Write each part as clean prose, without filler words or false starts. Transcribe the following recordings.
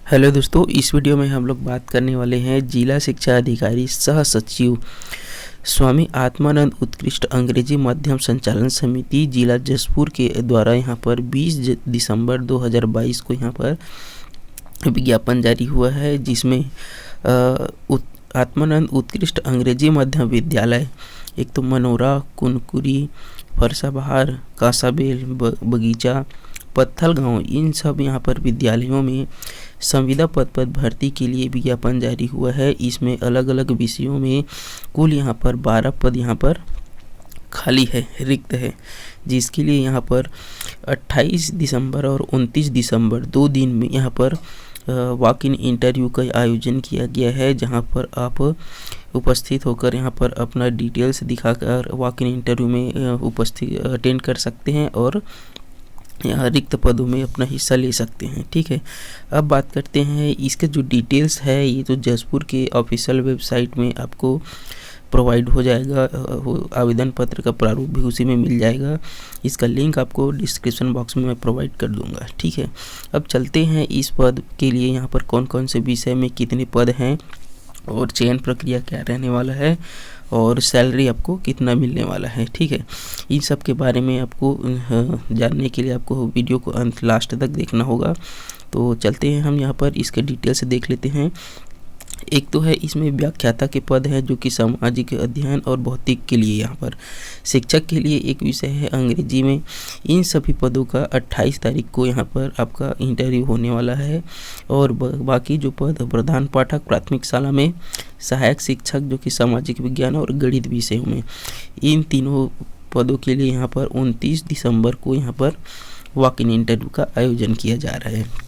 Hello दोस्तों, इस video में हम लोग बात करने वाले हैं जिला शिक्षा अधिकारी सह सचिव स्वामी आत्मानंद उत्कृष्ट अंग्रेजी माध्यम संचालन समिति जिला जशपुर के द्वारा यहाँ पर 20 दिसंबर 2022 को यहाँ पर विज्ञापन जारी हुआ है, जिसमें आत्मानंद उत्कृष्ट अंग्रेजी माध्यम विद्यालय एक तो मनोरा, कुनकुरी, फरसाबहार, कासाबेल, बगीचा, पत्थल गांव, इन सब यहाँ पर विद्यालयों में संविदा पद पर भर्ती के लिए विज्ञापन जारी हुआ है। इसमें अलग अलग विषयों में कुल यहाँ पर 12 पद यहाँ पर खाली है, रिक्त है, जिसके लिए यहाँ पर 28 दिसंबर और 29 दिसंबर 2 दिन में यहाँ पर वॉक इन इंटरव्यू का आयोजन किया गया है, जहाँ पर आप उपस्थित होकर यहाँ पर अपना डिटेल्स दिखाकर वॉक इन इंटरव्यू में उपस्थित अटेंड कर सकते हैं और यहाँ रिक्त पदों में अपना हिस्सा ले सकते हैं। ठीक है, अब बात करते हैं इसके जो डिटेल्स है, ये तो जशपुर के ऑफिशियल वेबसाइट में आपको प्रोवाइड हो जाएगा। आवेदन पत्र का प्रारूप भी उसी में मिल जाएगा। इसका लिंक आपको डिस्क्रिप्शन बॉक्स में मैं प्रोवाइड कर दूंगा। ठीक है, अब चलते हैं इस पद के लिए यहाँ पर कौन कौन से विषय में कितने पद हैं और चयन प्रक्रिया क्या रहने वाला है और सैलरी आपको कितना मिलने वाला है। ठीक है, इन सब के बारे में आपको जानने के लिए आपको वीडियो को अंत लास्ट तक देखना होगा। तो चलते हैं हम यहाँ पर इसके डिटेल से देख लेते हैं। एक तो है इसमें व्याख्याता के पद है, जो कि सामाजिक अध्ययन और भौतिक के लिए यहाँ पर शिक्षक के लिए एक विषय है अंग्रेजी में। इन सभी पदों का 28 तारीख को यहाँ पर आपका इंटरव्यू होने वाला है। और बाकी जो पद प्रधान पाठक प्राथमिक शाला में, सहायक शिक्षक जो कि सामाजिक विज्ञान और गणित विषयों में, इन तीनों पदों के लिए यहाँ पर 29 दिसंबर को यहाँ पर वॉक इन इंटरव्यू का आयोजन किया जा रहा है।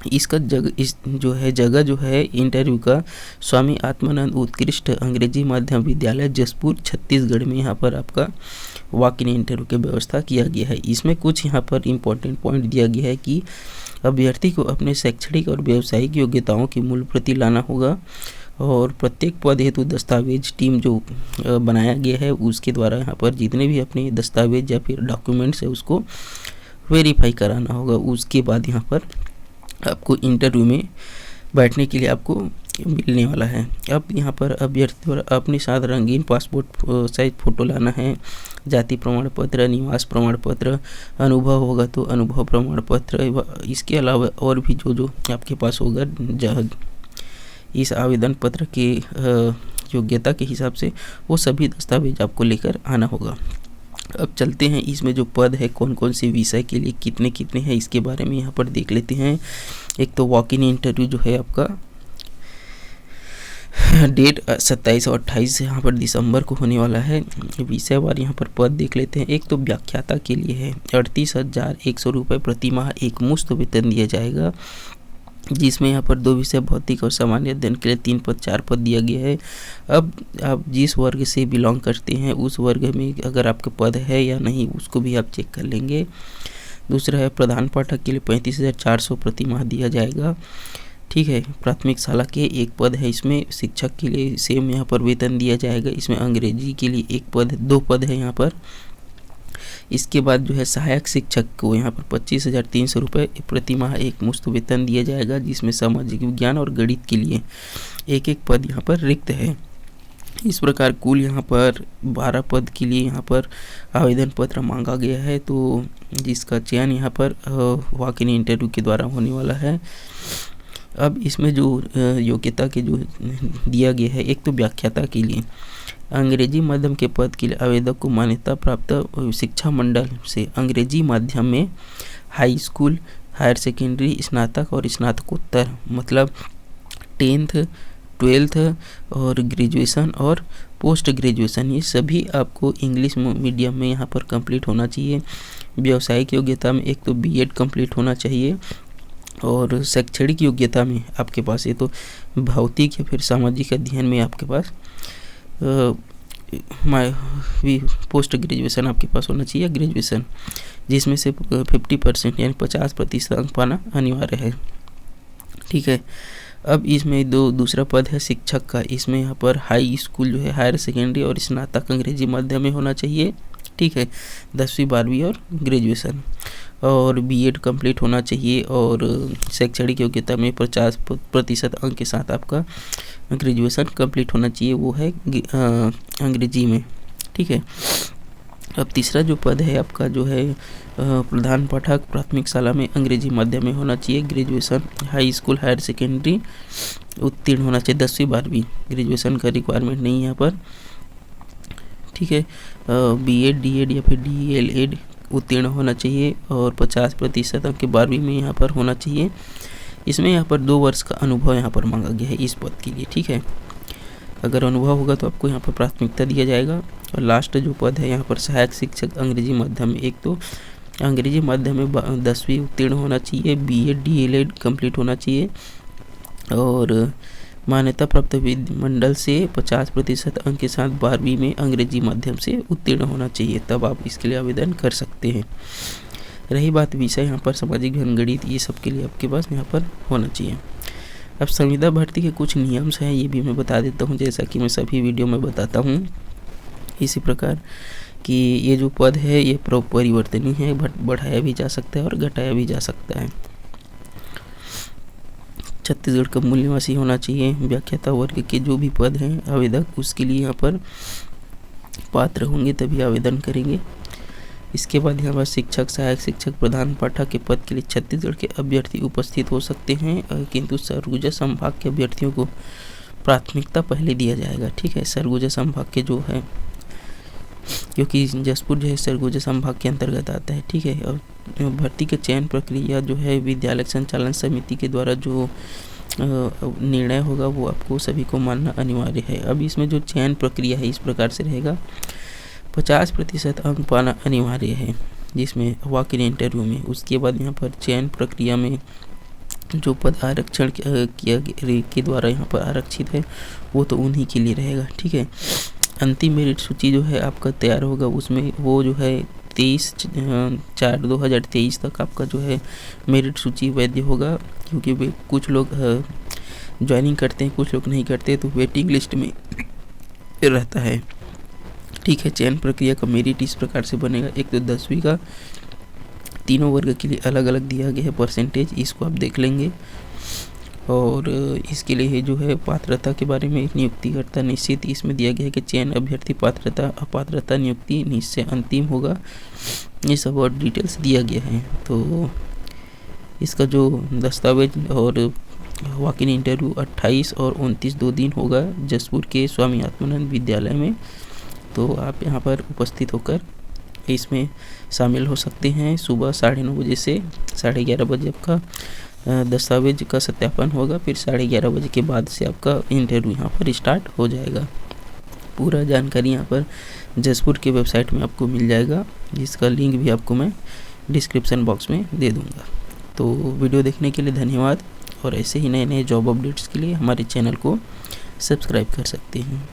इसका जगह जो है इंटरव्यू का स्वामी आत्मानंद उत्कृष्ट अंग्रेजी माध्यम विद्यालय जशपुर छत्तीसगढ़ में यहाँ पर आपका वॉक इन इंटरव्यू की व्यवस्था किया गया है। इसमें कुछ यहाँ पर इम्पोर्टेंट पॉइंट दिया गया है कि अभ्यर्थी को अपने शैक्षणिक और व्यावसायिक योग्यताओं की मूल प्रति लाना होगा और प्रत्येक पद हेतु दस्तावेज टीम जो बनाया गया है उसके द्वारा यहाँ पर जितने भी अपने दस्तावेज या फिर डॉक्यूमेंट्स है उसको वेरीफाई कराना होगा। उसके बाद यहाँ पर आपको इंटरव्यू में बैठने के लिए आपको मिलने वाला है। अब यहाँ पर अभ्यर्थी द्वारा अपने साथ रंगीन पासपोर्ट साइज फ़ोटो लाना है, जाति प्रमाण पत्र, निवास प्रमाण पत्र, अनुभव होगा तो अनुभव प्रमाण पत्र, इसके अलावा और भी जो आपके पास होगा इस आवेदन पत्र के योग्यता के हिसाब से वो सभी दस्तावेज आपको लेकर आना होगा। अब चलते हैं इसमें जो पद है कौन कौन से विषय के लिए कितने कितने हैं इसके बारे में यहाँ पर देख लेते हैं। एक तो वॉक इन इंटरव्यू जो है आपका डेट 27 और 28 यहाँ पर दिसंबर को होने वाला है। विषय वार यहाँ पर पद देख लेते हैं। एक तो व्याख्याता के लिए है 38,100 रुपये प्रति माह एक मुश्त वेतन दिया जाएगा, जिसमें यहाँ पर 2 विषय भौतिक और सामान्य अध्ययन के लिए 3 पद 4 पद दिया गया है। अब आप जिस वर्ग से बिलोंग करते हैं उस वर्ग में अगर आपका पद है या नहीं उसको भी आप चेक कर लेंगे। दूसरा है प्रधान पाठक के लिए 35,400 प्रति माह दिया जाएगा। ठीक है, प्राथमिक शाला के एक पद है, इसमें शिक्षक के लिए सेम यहाँ पर वेतन दिया जाएगा। इसमें अंग्रेजी के लिए 2 पद है यहाँ पर। इसके बाद जो है सहायक शिक्षक को यहाँ पर 25,300 रुपये प्रति माह एक मुश्त वेतन दिया जाएगा, जिसमें सामाजिक विज्ञान और गणित के लिए एक पद यहाँ पर रिक्त है। इस प्रकार कुल यहाँ पर 12 पद के लिए यहाँ पर आवेदन पत्र मांगा गया है, तो जिसका चयन यहाँ पर वॉक इन इंटरव्यू के द्वारा होने वाला है। अब इसमें जो योग्यता के जो दिया गया है, एक तो व्याख्याता के लिए अंग्रेजी माध्यम के पद के लिए आवेदक को मान्यता प्राप्त शिक्षा मंडल से अंग्रेजी माध्यम में हाई स्कूल, हायर सेकेंडरी, स्नातक और स्नातकोत्तर मतलब 10th 12th और ग्रेजुएशन और पोस्ट ग्रेजुएशन, ये सभी आपको इंग्लिश मीडियम में यहाँ पर कंप्लीट होना चाहिए। व्यावसायिक योग्यता में एक तो BEd कंप्लीट होना चाहिए और शैक्षणिक योग्यता में आपके पास ये तो भौतिक या फिर सामाजिक अध्ययन में आपके पास पोस्ट ग्रेजुएशन आपके पास होना चाहिए, ग्रेजुएशन, जिसमें से 50% यानी 50% अंक पाना अनिवार्य है। ठीक है, अब इसमें दूसरा पद है शिक्षक का। इसमें यहाँ पर हाई स्कूल जो है हायर सेकेंडरी और स्नातक अंग्रेजी माध्यम में होना चाहिए। ठीक है, 10वीं 12वीं और ग्रेजुएशन। और बीएड कंप्लीट होना चाहिए और शैक्षणिक योग्यता में 50% अंक के साथ आपका ग्रेजुएशन कंप्लीट होना चाहिए, वो है अंग्रेजी में। ठीक है, अब तीसरा जो पद है आपका जो है प्रधान पाठक प्राथमिक शाला में अंग्रेजी माध्यम में होना चाहिए। Graduation high school higher secondary उत्तीर्ण होना चाहिए, 10वीं 12वीं। ग्रेजुएशन का रिक्वायरमेंट नहीं है यहाँ पर। ठीक है, बीएड डीएड या फिर डीएलएड उत्तीर्ण होना चाहिए और 50% अंक 12वीं में यहाँ पर होना चाहिए। इसमें यहाँ पर 2 वर्ष का अनुभव यहाँ पर मांगा गया है इस पद के लिए। ठीक है, अगर अनुभव होगा तो आपको यहाँ पर प्राथमिकता दिया जाएगा। और लास्ट जो पद है यहाँ पर सहायक शिक्षक अंग्रेजी माध्यम में, एक तो अंग्रेजी माध्यम में 10वीं उत्तीर्ण होना चाहिए, बीएड डीएलएड कंप्लीट होना चाहिए और मान्यता प्राप्त विधिमंडल से 50% अंक के साथ 12वीं में अंग्रेजी माध्यम से उत्तीर्ण होना चाहिए, तब आप इसके लिए आवेदन कर सकते हैं। रही बात विषय यहाँ पर सामाजिक गणित, ये सब के लिए आपके पास यहाँ पर होना चाहिए। अब संविदा भर्ती के कुछ नियम्स हैं, ये भी मैं बता देता हूँ, जैसा कि मैं सभी वीडियो में बताता हूँ इसी प्रकार कि ये जो पद है ये परिवर्तनीय है, बढ़ाया भी जा सकता है और घटाया भी जा सकता है। छत्तीसगढ़ का मूल निवासी होना चाहिए। व्याख्याता वर्ग के जो भी पद हैं आवेदक उसके लिए यहाँ पर पात्र होंगे तभी आवेदन करेंगे। इसके बाद यहाँ पर शिक्षक सहायक शिक्षक प्रधान पाठक के पद के लिए छत्तीसगढ़ के अभ्यर्थी उपस्थित हो सकते हैं, किंतु सरगुजा संभाग के अभ्यर्थियों को प्राथमिकता पहले दिया जाएगा। ठीक है, सरगुजा संभाग के जो है, क्योंकि जसपुर जो है सरगुजा संभाग के अंतर्गत आता है। ठीक है, और भर्ती के चयन प्रक्रिया जो है विद्यालय संचालन समिति के द्वारा जो निर्णय होगा वो आपको सभी को मानना अनिवार्य है। अब इसमें जो चयन प्रक्रिया है इस प्रकार से रहेगा, 50% अंक पाना अनिवार्य है जिसमें वॉक इन इंटरव्यू में। उसके बाद यहाँ पर चयन प्रक्रिया में जो पद आरक्षण के द्वारा यहाँ पर आरक्षित है वो तो उन्हीं के लिए रहेगा। ठीक है, अंतिम मेरिट सूची जो है आपका तैयार होगा, उसमें वो जो है 23/4/2023 तक आपका जो है मेरिट सूची वैध होगा, क्योंकि कुछ लोग ज्वाइनिंग करते हैं कुछ लोग नहीं करते, तो वेटिंग लिस्ट में रहता है। ठीक है, चयन प्रक्रिया का मेरिट इस प्रकार से बनेगा, एक तो 10वीं का तीनों वर्ग के लिए अलग अलग दिया गया है परसेंटेज, इसको आप देख लेंगे। और इसके लिए जो है पात्रता के बारे में नियुक्तिकर्ता निश्चित इसमें दिया गया है कि चयन अभ्यर्थी पात्रता अपात्रता नियुक्ति निश्चय अंतिम होगा, ये सब और डिटेल्स दिया गया है। तो इसका जो दस्तावेज और वॉक इन इंटरव्यू 28 और 29 2 दिन होगा जसपुर के स्वामी आत्मानंद विद्यालय में, तो आप यहाँ पर उपस्थित होकर इसमें शामिल हो सकते हैं। सुबह 9:30 बजे से 11:30 बजे आपका दस्तावेज का सत्यापन होगा, फिर 11:30 बजे के बाद से आपका इंटरव्यू यहाँ पर स्टार्ट हो जाएगा। पूरा जानकारी यहाँ पर जसपुर के वेबसाइट में आपको मिल जाएगा, जिसका लिंक भी आपको मैं डिस्क्रिप्शन बॉक्स में दे दूँगा। तो वीडियो देखने के लिए धन्यवाद, और ऐसे ही नए नए जॉब अपडेट्स के लिए हमारे चैनल को सब्सक्राइब कर सकते हैं।